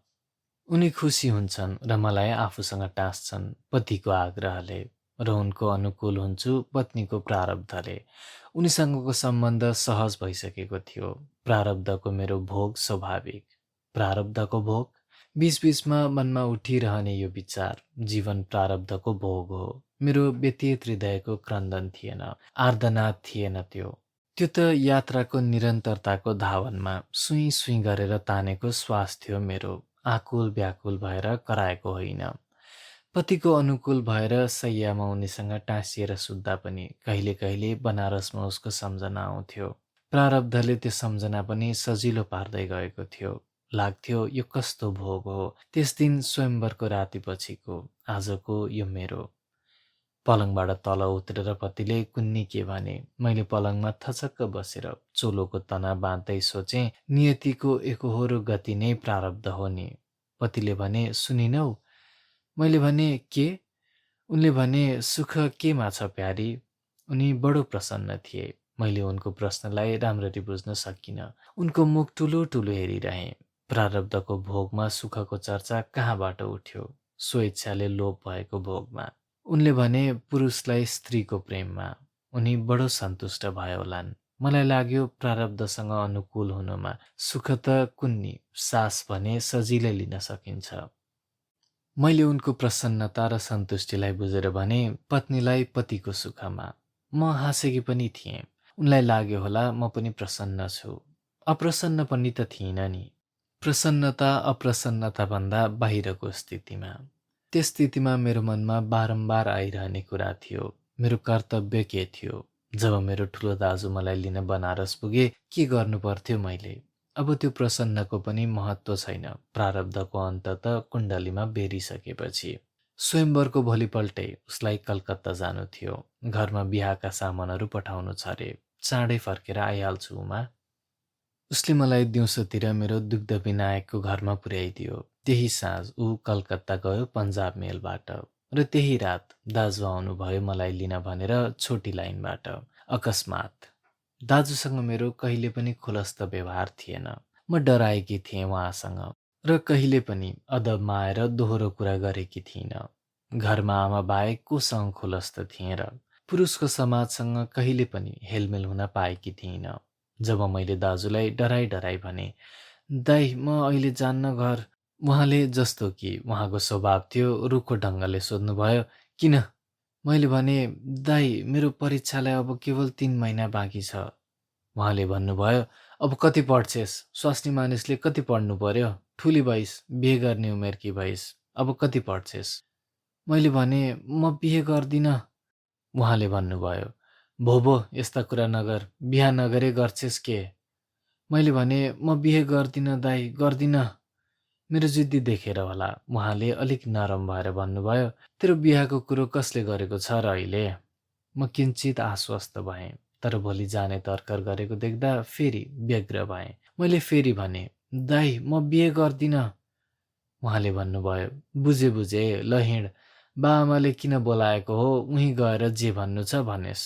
उनी खुसी हुन्छन् र मलाई आफूसँग टाँस्छन् पतिको आग्रहले, र उनको अनुकूल हुन्छु पत्नीको प्रारब्धले। उनीसँगको सम्बन्ध सहज भइसकेको थियो। प्रारब्धको मेरो भोग स्वाभाविक। प्रारब्धको भोग? बीचबीचमा मनमा उठिरहने यो विचार, जीवन प्रारब्धको भोग हो। मेरो व्यतीत हृदयको क्रन्दन थिएन, आर्दनाद थिएन त्यो। त्यो त यात्राको निरन्तरताको धावनमा सुई सुई गरेर तानेको श्वास थियो मेरो, आकुल व्याकुल भएर कराएको होइन। पतिको अनुकूल भएर सैयामा उनीसँग टाँसिएर सुत्दा पनि कहिले कहिले बनारसमा उसको सम्झना आउँथ्यो। प्रारब्धले त्यो सम्झना पनि सजिलो पार्दै गएको थियो। लाग्थ्यो यो कस्तो भोग हो, त्यस दिन स्वयम्वरको रातिपछिको, आजको यो मेरो। पलङबाट तल उत्रेर पतिले कुन्नी के भने, मैले पलङमा थचक्क बसेर चोलोको तना बाँध्दै सोचेँ नियतिको एकोहोरो गति नै प्रारब्ध हो नि। पतिले भने सुनिनौ? मैले भने के? उनले भने सुख केमा छ प्यारी? उनी बडो प्रसन्न थिए। मैले उनको प्रश्नलाई राम्ररी बुझ्न सकिनँ। उनको मुख ठुलो ठुलो हेरिरहेँ। प्रारब्धको भोगमा सुखको चर्चा कहाँबाट उठ्यो? स्वेच्छाले लोप भएको भोगमा। उनले भने पुरुषलाई स्त्रीको प्रेममा। उनी बडो सन्तुष्ट भए होलान्। मलाई लाग्यो प्रारब्धसँग अनुकूल हुनुमा सुख त कुन्नी सास भने सजिलै लिन सकिन्छ। मैले उनको प्रसन्नता र सन्तुष्टिलाई बुझेर भने पत्नीलाई पतिको सुखमा। म हाँसेकी पनि थिएँ। उनलाई लाग्यो होला म पनि प्रसन्न छु। अप्रसन्न पनि त थिइनँ नि। प्रसन्नता अप्रसन्नताभन्दा बाहिरको स्थितिमा। त्यस स्थितिमा मेरो मनमा बारम्बार आइरहने कुरा थियो, मेरो कर्तव्य के थियो? जब मेरो ठुलो दाजु मलाई लिन बनारस पुगे के गर्नु पर्थ्यो मैले? अब त्यो प्रसन्नको पनि महत्त्व छैन। प्रारब्धको अन्त त कुण्डलीमा बेरिसकेपछि। स्वयम्वरको भोलिपल्टै उसलाई कलकत्ता जानु थियो। घरमा बिहाका सामानहरू पठाउनु छ अरे। चाँडै फर्केर आइहाल्छु उमा। उसले मलाई दिउँसोतिर मेरो दुग्ध विनायकको घरमा पुर्याइदियो। त्यही साँझ ऊ कलकत्ता गयो पन्जाब मेलबाट, र त्यही रात दाजु आउनुभयो मलाई लिन भनेर छोटी लाइनबाट। अकस्मात। दाजुसँग मेरो कहिले पनि खुलस्त व्यवहार थिएन। म डराएकी थिएँ उहाँसँग, र कहिले पनि अदबमा आएर दोहोरो कुरा गरेकी थिइनँ। घरमा आमा बाहेक कोसँग खुलस्त थिएँ र पुरुषको समाजसँग कहिले पनि हेलमेल हुन पाएकी थिइनँ। जब मैले दाजुलाई डराई डराई भने, दाई म अहिले जान्न घर, उहाँले जस्तो कि उहाँको स्वभाव थियो रुखो ढङ्गले सोध्नुभयो, किन? मैले भने दाई मेरो परीक्षालाई अब केवल 3 महिना बाँकी छ। उहाँले भन्नुभयो अब कति पढ्छेस्? स्वास्नी मानिसले कति पढ्नु पर्यो? ठुली भइस्, बिहे गर्ने उमेरकी भइस्, अब कति पढ्छेस्? मैले भने म बिहे गर्दिनँ। उहाँले भन्नुभयो भो यस्ता कुरा नगर, बिहा नगरे गर्छेस् के? मैले भने म बिहे गर्दिनँ दाई, गर्दिनँ। मेरो जिद्दी देखेर होला उहाँले अलिक नरम भएर भन्नुभयो तेरो बिहाको कुरो कसले गरेको छ र अहिले? म किञ्चित आश्वस्त भएँ, तर भोलि जाने तर्कर गरेको देख्दा फेरि व्यग्र भएँ। मैले फेरि भने दाई म बिहे गर्दिनँ। उहाँले भन्नुभयो बुझे बुझे, ल हिँड, बाआमाले किन बोलाएको हो उहीँ गएर जे भन्नु छ भनेस्।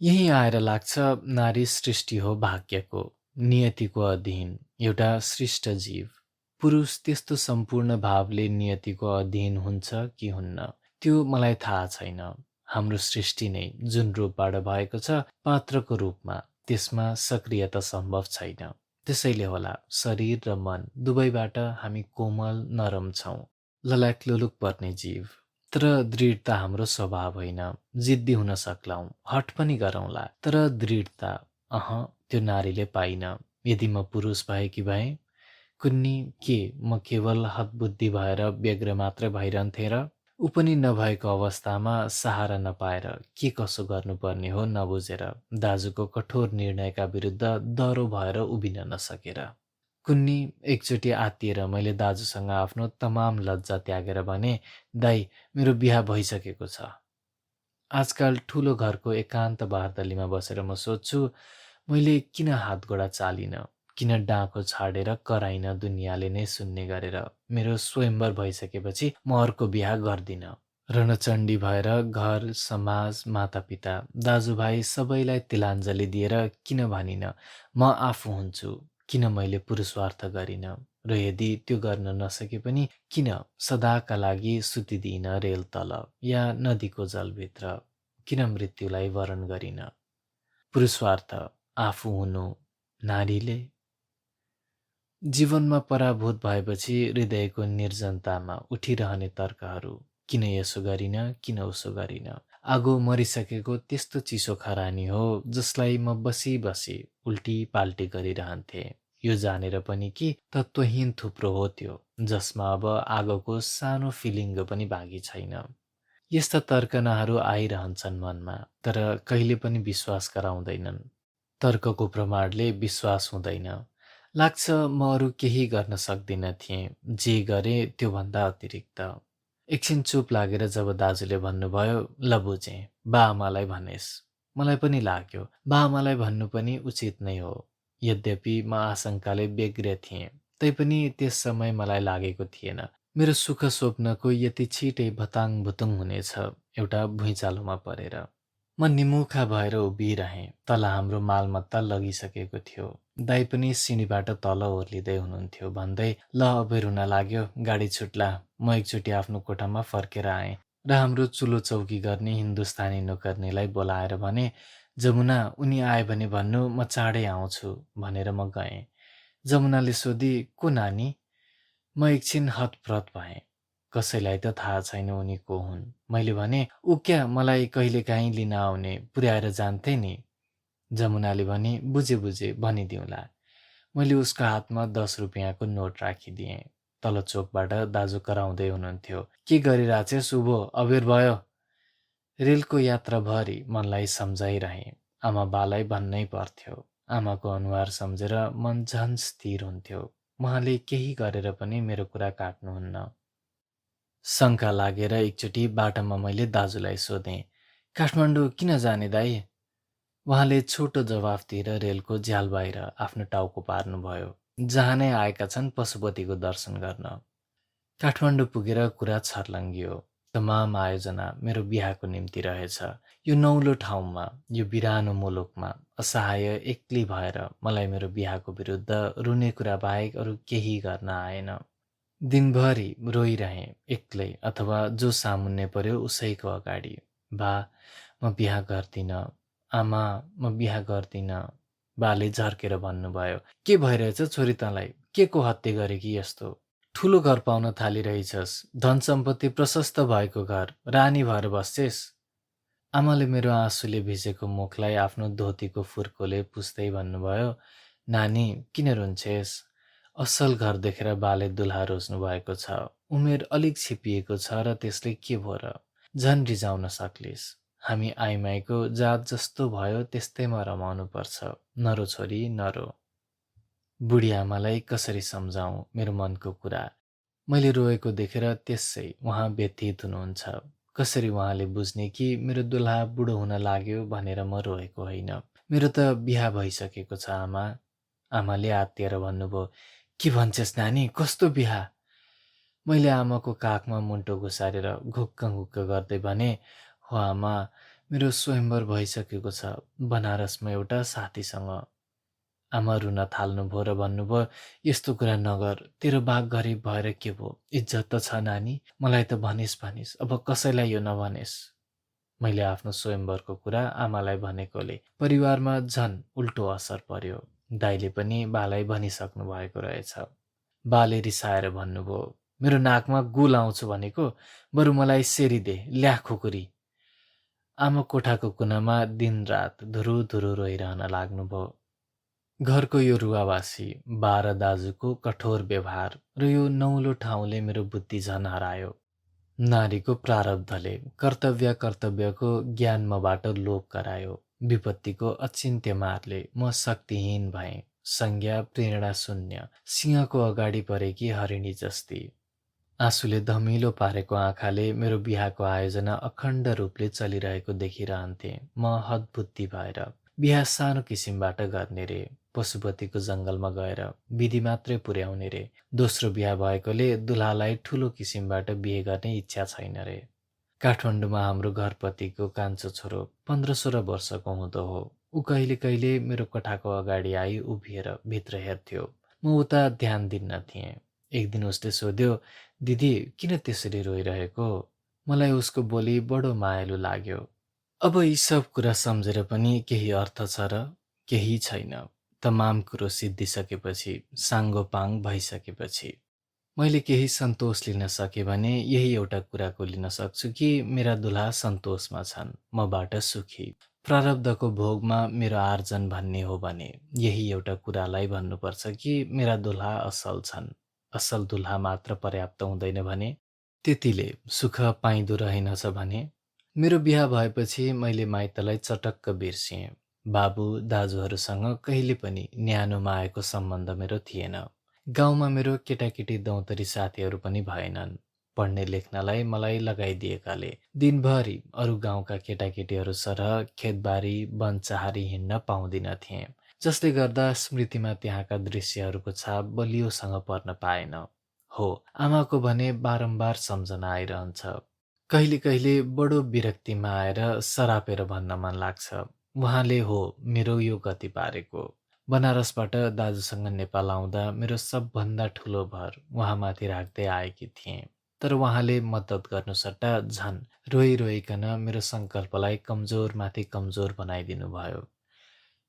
यही आएर लाग्छ नारी सृष्टि हो भाग्यको, नियतिको अधीन, एउटा सृष्ट जीव। पुरुष त्यस्तो सम्पूर्ण भावले नियतिको अधीन हुन्छ कि हुन्न त्यो मलाई थाहा छैन। हाम्रो सृष्टि नै जुन रूपबाट भएको छ पात्रको रूपमा, त्यसमा सक्रियता सम्भव छैन। त्यसैले होला शरीर र मन दुवैबाट हामी कोमल नरम छौँ, ललाक लुलुक पर्ने जीव। तर दृढता हाम्रो स्वभाव होइन। जिद्दी हुन सक्लौं, हठ पनि गरौँला, तर दृढता त्यो नारीले पाइन। यदि म पुरुष भएकी भएँ कुन्नी के म केवल हतबुद्धि भएर व्यग्र मात्रै भइरहन्थेँ र? ऊ पनि नभएको अवस्थामा सहारा नपाएर के कसो गर्नुपर्ने हो नबुझेर दाजुको कठोर निर्णयका विरुद्ध दह्रो भएर उभिन नसकेर। कुन्नी एकचोटि आत्तिएर मैले दाजुसँग आफ्नो तमाम लज्जा त्यागेर भने, दाई, मेरो बिहा भइसकेको छ। आजकाल ठुलो घरको एकान्त बारदलीमा बसेर म सोध्छु, मैले किन हातगोडा चालिनँ, किन डाँको छाडेर कराइन दुनियाँले नै सुन्ने गरेर मेरो स्वयम्वर भइसकेपछि म अर्को बिहा गर्दिनँ। रणचण्डी भएर घर, समाज, मातापिता, दाजुभाइ सबैलाई तिलाञ्जली दिएर किन भनिन म आफू हुन्छु, किन मैले पुरुषार्थ गरिन र यदि त्यो गर्न नसके पनि किन सदाका लागि सुतिदिइन रेल तल या नदीको जलभित्र, किन मृत्युलाई वरण गरिन? पुरुषार्थ आफू हुनु नारीले? जीवनमा पराभूत भएपछि हृदयको निर्जनतामा उठिरहने तर्कहरू, किन यसो गरिन, किन उसो गरिन? आगो मरिसकेको त्यस्तो चिसो खरानी हो जसलाई म बसी बसी उल्टी पाल्टी गरिरहन्थेँ, यो जानेर पनि कि तत्त्वहीन थुप्रो हो त्यो, जसमा अब आगोको सानो फिलिङ्ग पनि बाँकी छैन। यस्ता तर्कनाहरू आइरहन्छन् मनमा, तर कहिले पनि विश्वास गराउँदैनन्। तर्कको प्रमाणले विश्वास हुँदैन। लाग्छ म अरू केही गर्न सक्दिन थिएँ, जे गरे त्योभन्दा अतिरिक्त। एकछिन चुप लागेर जब दाजुले भन्नुभयो, ल बुझेँ, बा-आमालाई भनेस्। मलाई पनि लाग्यो, बा-आमालाई भन्नु पनि उचित नै हो। यद्यपि म आशंकाले व्यग्र थिएँ, तैपनि त्यस समय मलाई लागेको थिएन मेरो सुख स्वप्नको यति छिटै भताङ-भुतुङ हुनेछ एउटा भुइँचालोमा परेर। म निमुखा भएर उभिरहेँ। तल हाम्रो मालमत्ता लगिसकेको थियो। दाइ पनि सिँढीबाट तल ओर्लिँदै हुनुहुन्थ्यो भन्दै, ल अब रुन लाग्यो, गाडी छुट्ला। म एकचोटि आफ्नो कोठामा फर्केर आएँ र हाम्रो चुलो चौकी गर्ने हिन्दुस्तानी नोकर्नीलाई बोलाएर भने, जमुना, उनी आए भने भन्नु म चाँडै आउँछु भनेर म गएँ। जमुनाले सोधी, को नानी? म एकछिन हतप्रत भएँ। कसैलाई त थाहा छैन उनी को हुन्। मैले भने, ऊ क्या मलाई कहिलेकाहीँ लिन आउने, पुर्याएर जान्थे नि। जमुनाले भने, बुझे बुझे, भनिदिउँला। मैले उसको हातमा 10 रुपियाँको नोट राखिदिएँ। तल चोकबाट दाजु कराउँदै हुनुहुन्थ्यो, के गरिरहेछेस् उभो, अबेर भयो। रेलको यात्राभरि मनलाई सम्झाइरहेँ। आमा बालाई भन्नै पर्थ्यो। आमाको अनुहार सम्झेर मन झन् स्थिर हुन्थ्यो। उहाँले केही गरेर पनि मेरो कुरा काट्नुहुन्न। शङ्का लागेर एकचोटि बाटामा मैले दाजुलाई सोधेँ, काठमाडौँ किन जाने दाइ? उहाँले छोटो जवाफ दिएर रेलको झ्याल बाहिर आफ्नो टाउको पार्नुभयो। जहाँ नै आएका छन् पशुपतिको दर्शन गर्न। काठमाडौँ पुगेर कुरा छर्लङ्गियो। तमाम आयोजना मेरो बिहाको निम्ति रहेछ। यो नौलो ठाउँमा, यो बिरानो मुलुकमा असहाय एक्लै भएर मलाई मेरो बिहाको विरुद्ध रुने कुरा बाहेक अरू केही गर्न आएन। दिनभरि रोइरहेँ एक्लै अथवा जो सामुन्ने पर्यो उसैको अगाडि। बा, म बिहा गर्दिनँ। आमा, म बिहा गर्दिनँ। बाले झर्केर भन्नुभयो, के भइरहेछ छोरी तँलाई? के को हत्या गरे कि यस्तो? ठुलो घर पाउन थालिरहेछस्, धन सम्पत्ति प्रशस्त भएको घर, रानी भएर बस्छेस्। आमाले मेरो आँसुले भिजेको मुखलाई आफ्नो धोतीको फुर्कोले पुस्दै भन्नुभयो, नानी, किन रुन्छेस्? असल घर देखेर बाले दुल्हा रोज्नु भएको छ। उमेर अलिक छिपिएको छ र त्यसले के भो र? झन् रिजाउन सक्लिस्। हामी आइमाईको जात जस्तो भयो त्यस्तैमा रमाउनु पर्छ। नरो छोरी, नरो। बुढी आमालाई कसरी सम्झाउँ मेरो मनको कुरा? मैले रोएको देखेर त्यसै उहाँ व्यथित हुनुहुन्छ। कसरी उहाँले बुझ्ने कि मेरो दुल्हा बुढो हुन लाग्यो भनेर म रोएको होइन। मेरो त बिहा भइसकेको छ आमा। आमाले आत्तिएर भन्नुभयो, के भन्छस् नानी, कस्तो बिहा? मैले आमाको काखमा मुन्टो घुसारेर घुक्क घुक्क गर्दै भने, हो आमा, मेरो स्वयम्वर भइसकेको छ बनारसमा एउटा साथीसँग। आमा रुन थाल्नुभयो र भन्नुभयो, यस्तो कुरा नगर, तेरो बाघ गरिब भएर के भो, इज्जत त छ नानी, मलाई त भनिस्, अब कसैलाई यो नभनेस्। मैले आफ्नो स्वयम्वरको कुरा आमालाई भनेकोले परिवारमा झन् उल्टो असर पर्यो। दाइले पनि बालाई भनिसक्नु भएको रहेछ। बाले रिसाएर भन्नुभयो, मेरो नाकमा गुल आउँछु भनेको, बरु मलाई सेरी दे, ल्या खुकुरी। आमा कोठाको कुनामा दिनरात धुरु धुरु रोइरहन लाग्नुभयो। घरको यो रुवावासी 12 दाजुको कठोर व्यवहार र यो नौलो ठाउँले मेरो बुद्धि झन हरायो। नारीको प्रारब्धले कर्तव्यको ज्ञान मबाट लोप गरायो। विपत्तिको अचिन्त्य मारले म शक्तिहीन भएँ। संज्ञा प्रेरणा शून्य, सिंहको अगाडि परेकी हरिणी जस्ती। आँसुले धमिलो पारेको आँखाले मेरो बिहाको आयोजना अखण्ड रूपले चलिरहेको देखिरहन्थे। म हतबुद्धि भएर बिहा सानो किसिमबाट गर्ने रे, पशुपतिको जङ्गलमा गएर विधि मात्रै पुर्याउने रे। दोस्रो बिहा भएकोले दुल्हालाई ठुलो किसिमबाट बिहे गर्ने इच्छा छैन रे। काठमाडौँमा हाम्रो घरपतिको कान्छो छोरो 15-16 वर्षको हुँदो हो। ऊ कहिले कहिले मेरो कोठाको अगाडि आई उभिएर भित्र हेर्थ्यो। म उता ध्यान दिन्न थिएँ। एक दिन उसले सोध्यो, दिदी किन त्यसरी रोइरहेको? मलाई उसको बोली बडो मायालु लाग्यो। अब यी सब कुरा सम्झेर पनि केही अर्थ छ र? केही छैन। तमाम कुरो सिद्धिसकेपछि, साङ्गोपाङ भइसकेपछि मैले केही सन्तोष लिन सकेँ भने यही एउटा कुराको लिन सक्छु कि मेरा दुल्हा सन्तोषमा छन्, मबाट सुखी। प्रारब्धको भोगमा मेरो आर्जन भन्ने हो भने यही एउटा कुरालाई भन्नुपर्छ कि मेरा दुल्हा असल छन्। असल दुल्हा मात्र पर्याप्त हुँदैन भने त्यतिले सुख पाइँदो रहेनछ भने। मेरो बिहा भएपछि मैले माइतलाई चटक्क बिर्सिएँ। बाबु दाजुहरूसँग कहिले पनि न्यानो मायाको सम्बन्ध मेरो थिएन। गाउँमा मेरो केटाकेटी दौतरी साथीहरू पनि भएनन्। पढ्ने लेख्नलाई मलाई लगाइदिएकाले दिनभरि अरू गाउँका केटाकेटीहरू सरह खेतबारी वनचाहारी हिँड्न पाउँदिन थिएँ, जसले गर्दा स्मृतिमा त्यहाँका दृश्यहरूको छाप बलियोसँग पर्न पाएन। हो, आमाको भने बारम्बार सम्झना आइरहन्छ। कहिले कहिले बडो विरक्तिमा आएर सरापेर भन्न मन लाग्छ, उहाँले हो मेरो यो गति पारेको। बनारसबाट दाजुसँग नेपाल आउँदा मेरो सबभन्दा ठुलो भर उहाँमाथि राख्दै आएकी थिएँ। तर उहाँले मद्दत गर्नु सट्टा झन् रोइकन मेरो सङ्कल्पलाई कमजोरमाथि कमजोर बनाइदिनु भयो।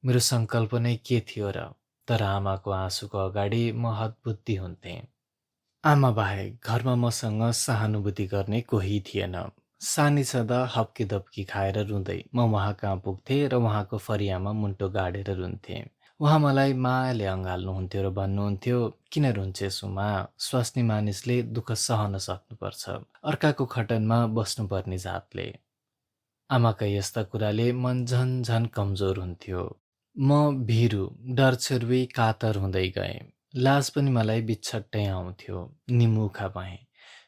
मेरो सङ्कल्प नै के थियो र? तर आमाको आँसुको अगाडि म हतबुद्धि हुन्थेँ। आमा बाहेक घरमा मसँग सहानुभूति गर्ने कोही थिएन। सानी छँदा हप्की दप्की खाएर रुँदै म उहाँ कहाँ पुग्थेँ र उहाँको फरियामा मुन्टो गाडेर रुन्थेँ। उहाँ मलाई मायाले अँगाल्नुहुन्थ्यो र भन्नुहुन्थ्यो, किन रुन्छेस् उमा? स्वास्नी मानिसले दुःख सहन सक्नुपर्छ, अर्काको खटनमा बस्नुपर्ने जातले। आमाका यस्ता कुराले मन झन कमजोर हुन्थ्यो। म भीरु, डरछुर्वी कातर हुँदै गएँ। लाज पनि मलाई बिछट्टै आउँथ्यो। निमुखा भएँ।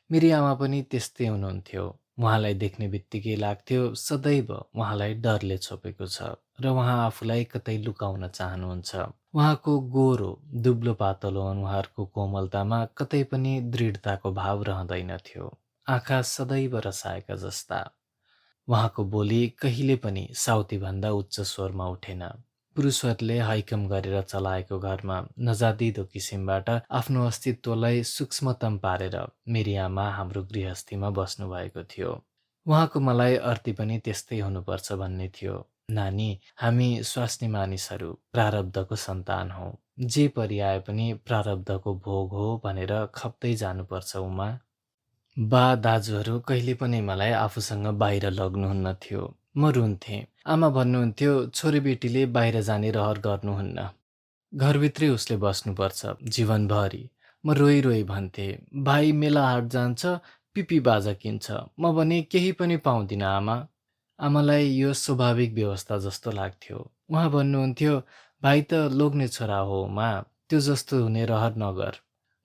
मेरी आमा पनि त्यस्तै हुनुहुन्थ्यो। उहाँलाई देख्ने बित्तिकै लाग्थ्यो सदैव उहाँलाई डरले छोपेको छ र उहाँ आफूलाई कतै लुकाउन चाहनुहुन्छ। उहाँको गोरो, दुब्लो पातलो अनुहारको कोमलतामा कतै पनि दृढताको भाव रहँदैन थियो। आँखा सदैव रसाएका जस्ता। उहाँको बोली कहिले पनि साउतीभन्दा उच्च स्वरमा उठेन। पुरुषहरूले हैकम गरेर चलाएको घरमा नजादिदो किसिमबाट आफ्नो अस्तित्वलाई सूक्ष्मतम पारेर मेरी आमा हाम्रो गृहस्थीमा बस्नुभएको थियो। उहाँको मलाई अर्थी पनि त्यस्तै हुनुपर्छ भन्ने थियो। नानी, हामी स्वास्नी मानिसहरू प्रारब्धको सन्तान हौ। जे परिआए पनि प्रारब्धको भोग हो भनेर खप्दै जानुपर्छ उमा। बा दाजुहरू कहिले पनि मलाई आफूसँग बाहिर लग्नुहुन्न थियो। म रुन्थेँ। आमा भन्नुहुन्थ्यो, छोरीबेटीले बाहिर जाने रहर गर्नुहुन्न, घरभित्रै उसले बस्नुपर्छ जीवनभरि। म रोई भन्थे, भाइ मेला हाट जान्छ, पिपी बाजा किन्छ। म भने केही पनि पाउँदिन आमा। आमालाई यो स्वाभाविक व्यवस्था जस्तो लाग्थ्यो। उहाँ भन्नुहुन्थ्यो, भाइ त लोग्ने छोरा हो मा, त्यो जस्तो हुने रहर नगर।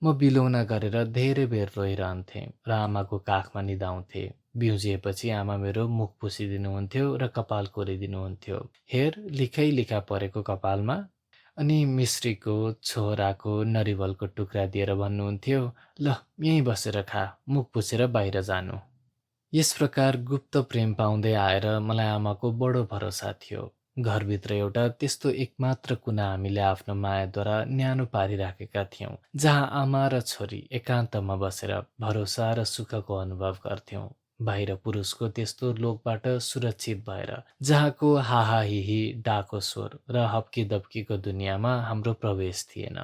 म बिलौना गरेर धेरै बेर रोइरहन्थेँ र आमाको काखमा निदाउँथेँ। बिउजिएपछि आमा मेरो मुख पुसिदिनुहुन्थ्यो र कपाल कोरिदिनुहुन्थ्यो। हेर, लिखा परेको कपालमा। अनि मिश्रीको, छोराको, नरिवलको टुक्रा दिएर भन्नुहुन्थ्यो, ल यहीँ बसेर खा, मुख पुछेर बाहिर जानु। यस प्रकार गुप्त प्रेम पाउँदै आएर मलाई आमाको बडो भरोसा थियो। घरभित्र एउटा त्यस्तो एकमात्र कुना हामीले आफ्नो मायाद्वारा न्यानो पारिराखेका थियौँ, जहाँ आमा र छोरी एकान्तमा बसेर भरोसा र सुखको अनुभव गर्थ्यौँ। बाहिर पुरुषको त्यस्तो लोकबाट सुरक्षित भएर, जहाँको हाहाहिही, डाको स्वर र हप्की दप्कीको दुनियाँमा हाम्रो प्रवेश थिएन।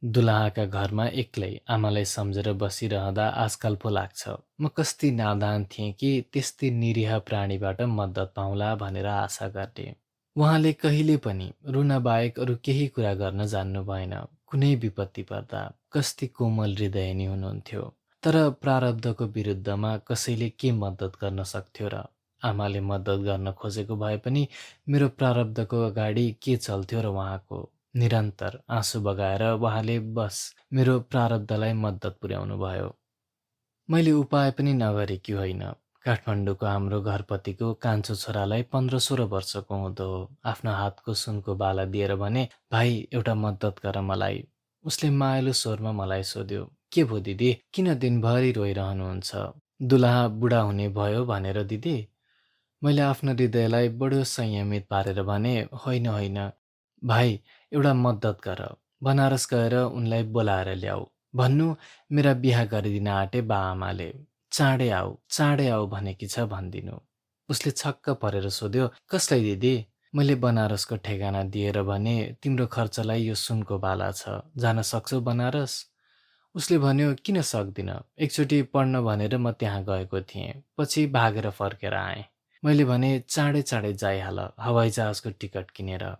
दुलाहाका घरमा एक्लै आमालाई सम्झेर बसिरहँदा आजकल पो लाग्छ, म कस्ती नादान थिएँ कि त्यस्तै निरीह प्राणीबाट मद्दत पाउला भनेर आशा गर्ने। उहाँले कहिले पनि रुन बाहेक अरू केही कुरा गर्न जान्नु भएन। कुनै विपत्ति पर्दा कस्ती कोमल हृदयनी हुनुहुन्थ्यो। तर प्रारब्धको विरुद्धमा कसैले के मद्दत गर्न सक्थ्यो र? आमाले मद्दत गर्न खोजेको भए पनि मेरो प्रारब्धको अगाडि के चल्थ्यो र उहाँको? निरन्तर आँसु बगाएर उहाँले बस मेरो प्रारब्धलाई मद्दत पुर्याउनु भयो। मैले उपाय पनि नगरेकी होइन। काठमाडौँको हाम्रो घरपतिको कान्छो छोरालाई 15-16 वर्षको हुँदो हो। आफ्नो हातको सुनको बाला दिएर भने, भाइ एउटा मद्दत गर मलाई। उसले मायालु स्वरमा मलाई सोध्यो, के भो दिदी, किन दिनभरि रोइरहनुहुन्छ? दुलहा बुढा हुने भयो भनेर दिदी? मैले आफ्नो हृदयलाई बडो संयमित पारेर भने, होइन होइन भाइ, एउटा मद्दत गर। बनारस गएर उनलाई बोलाएर ल्याऊ। भन्नु मेरा बिहा गरिदिन आँटे बा आमाले। चाँडै आऊ भनेकी छ भनिदिनु। उसले छक्क परेर सोध्यो, कसलाई दिदी? मैले बनारसको ठेगाना दिएर भने, तिम्रो खर्चलाई यो सुनको बाला छ, जान सक्छौ बनारस? उसले भन्यो, किन सक्दिन, एकचोटि पढ्न भनेर म त्यहाँ गएको थिएँ, पछि भागेर फर्केर आएँ। मैले भने, चाँडै जाइहाल हवाईजहाजको टिकट किनेर।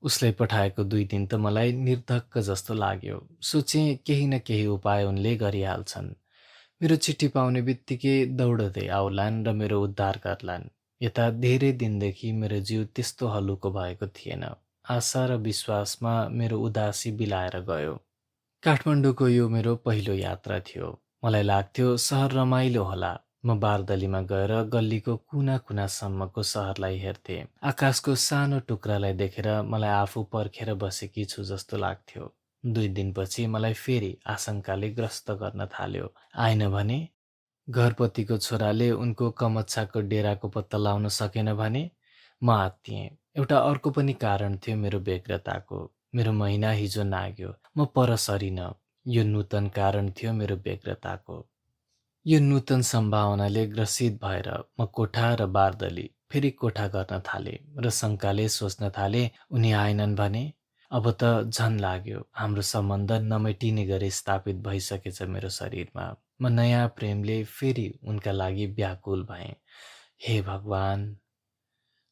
उसलाई पठाएको 2 दिन त मलाई निर्धक्क जस्तो लाग्यो। सोचेँ केही न केही उपाय उनले गरिहाल्छन्। मेरो चिठी पाउने बित्तिकै दौडदै आउलान् र मेरो उद्धार गर्लान्। यता धेरै दिनदेखि मेरो जिउ त्यस्तो हलुको भएको थिएन। आशा र विश्वासमा मेरो उदासी बिलाएर गयो। काठमाडौँको यो मेरो पहिलो यात्रा थियो। मलाई लाग्थ्यो सहर रमाइलो होला। म बारदलीमा गएर गल्लीको कुना कुनासम्मको सहरलाई हेर्थेँ। आकाशको सानो टुक्रालाई देखेर मलाई आफू पर्खेर बसेकी छु जस्तो लाग्थ्यो। 2 दिनपछि मलाई फेरि आशंकाले ग्रस्त गर्न थाल्यो। आएन भने? घरपतिको छोराले उनको कमच्छाको डेराको पत्ता लाउन सकेन भने? म आत्तिएँ। एउटा अर्को पनि कारण थियो मेरो व्यग्रताको। मेरो महिना हिजो नाग्यो। म पर सरिन। यो नूतन कारण थियो मेरो व्यग्रताको। यो नूतन सम्भावनाले ग्रसित भएर म कोठा र बारदली फेरि कोठा गर्न थालेँ र शङ्काले सोच्न थालेँ, उनी आएनन् भने? अब त झन लाग्यो हाम्रो सम्बन्ध नमेटिने गरी स्थापित भइसकेछ मेरो शरीरमा। म नयाँ प्रेमले फेरि उनका लागि व्याकुल भएँ। हे भगवान!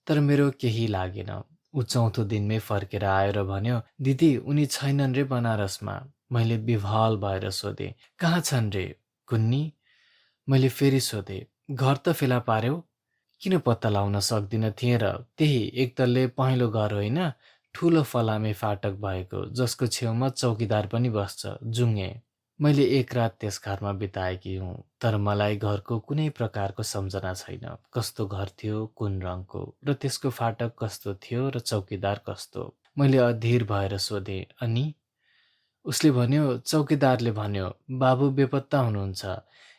तर मेरो केही लागेन। ऊ चौथो दिनमै फर्केर आयो र भन्यो, दिदी उनी छैनन् रे बनारसमा। मैले विह्वल भएर सोधेँ, कहाँ छन् रे कुन्नी? मैले फेरि सोधेँ, घर त फेला पार्यौ? किन पत्ता लाउन सक्दिन थिएँ र? त्यही एक तल्ले पहेँलो घर होइन, ठुलो फलामे फाटक भएको, जसको छेउमा चौकीदार पनि बस्छ, जुङ्गे। मैले एक रात त्यस घरमा बिताएकी हुँ, तर मलाई घरको कुनै प्रकारको सम्झना छैन। कस्तो घर थियो, कुन रङको, र त्यसको फाटक कस्तो थियो र चौकीदार कस्तो? मैले अधीर भएर सोधेँ, अनि? उसले भन्यो, चौकीदारले भन्यो, बाबु बेपत्ता हुनुहुन्छ।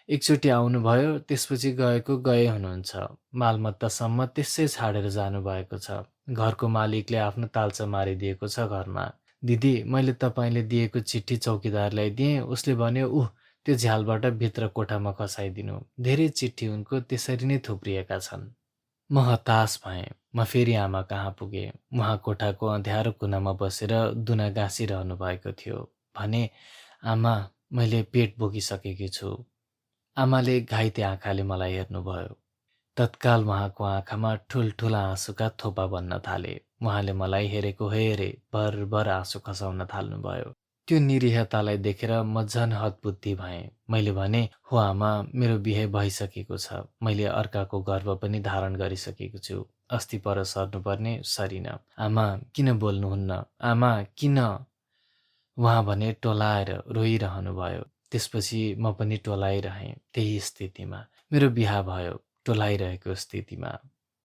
एकचोटि आउनुभयो, त्यसपछि गएको गए हुनुहुन्छ। मालमत्तासम्म त्यसै छाडेर जानुभएको छ। घरको मालिकले आफ्नो ताल्चा मारिदिएको छ घरमा। दिदी, मैले तपाईँले दिएको चिठी चौकीदारलाई दिएँ। उसले भन्यो, त्यो झ्यालबाट भित्र कोठामा खसाइदिनु। धेरै चिठी उनको त्यसरी नै थुप्रिएका छन्। म हताश भएँ। म फेरि आमा कहाँ पुगेँ। उहाँ कोठाको अँध्यारो कुनामा बसेर दुना गाँसिरहनु भएको थियो। भने, आमा, मैले पेट बोकिसकेकी छु। आमाले घाइते आँखाले मलाई हेर्नुभयो। तत्काल उहाँको आँखामा ठुल्ठुला आँसुका थोपा बन्न थाले। उहाँले मलाई हेरेको हेरे भरभर आँसु खसाउन थाल्नुभयो। त्यो निरीहतालाई देखेर म झन हतबुद्धि भएँ। मैले भने, हो आमा, मेरो बिहे भइसकेको छ। मैले अर्काको गर्भ पनि धारण गरिसकेको छु। अस्ति पर सर्नुपर्ने सरिन। आमा, किन बोल्नुहुन्न? आमा, किन? उहाँ भने टोलाएर रोइरहनुभयो। त्यसपछि म पनि टोलाइरहेँ त्यही स्थितिमा। मेरो बिहा भयो टोलाइरहेको स्थितिमा।